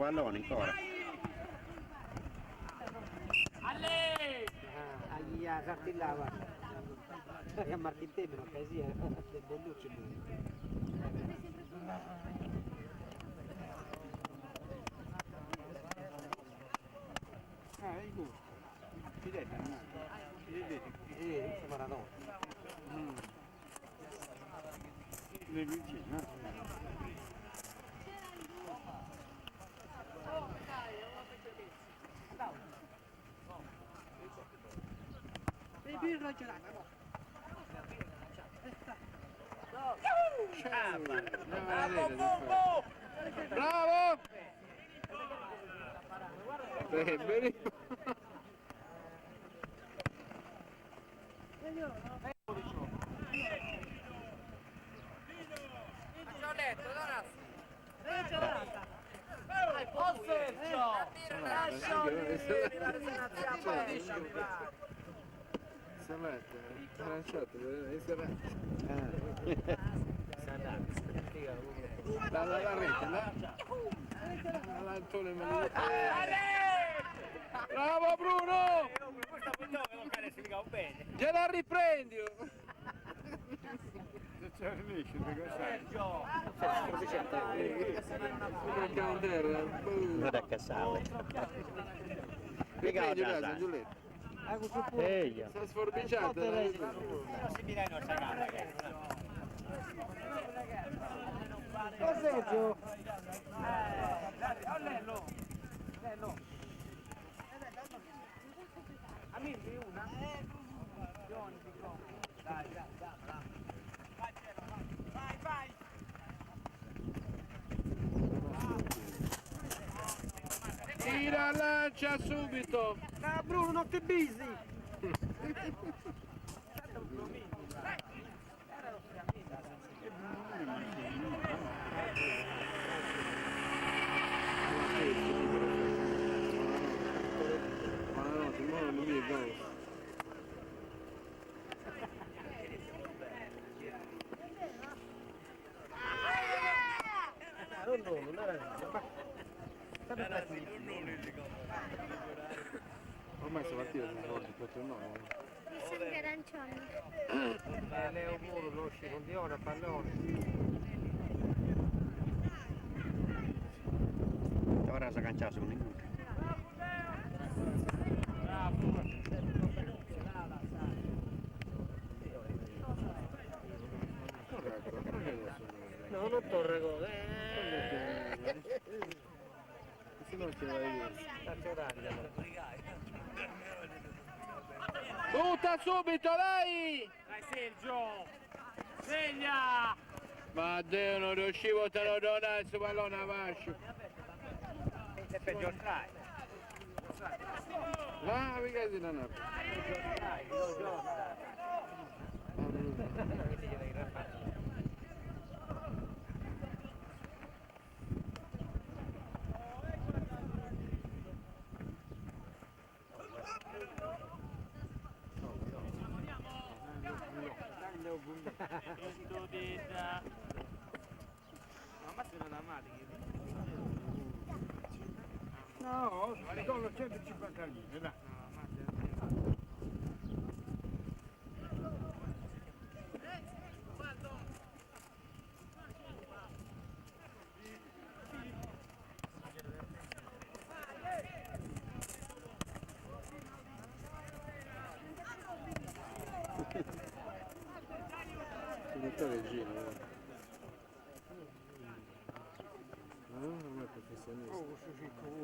pallone ancora. Agli cartellava. A Marchintè non così, del Bellucci. Ecco. Fidete, no? Fidete. Maradona. Le vicine, Devi più ragionare, no? bravo! Benissimo. Ci ho letto, Donas! Samette, aranciato, la rete, l'altone bravo Bruno! Questa puntata non cane si mica bene! Gliela riprendi! Se c'è riesci, Sergio! Non è che sale. Riprendi casa, Giulietto. Ehi, Sei sforbiciato. Non si mira non sai cara che Sergio! Lello! Amici una? Dai, vai! Tira, lancia subito! Bruno, non ti bisi! Ma no, ti muovono non mi è Non era ormai si partita si svolge per il nome. Sono arancioni. Leo Muro, lo scicondione, a pallone. ora si è canciato un minuto. No, non torre gol. Se no ce l'hai io. Cazzo taglialo. Butta subito, dai! Dai Sergio! Segna! Ma Dio, non riuscivo a te lo donare questo pallone a fascio. È peggio trai! Ma mica si non è. No, sono 150 lire, dai. Tutto regina. Non è professionista.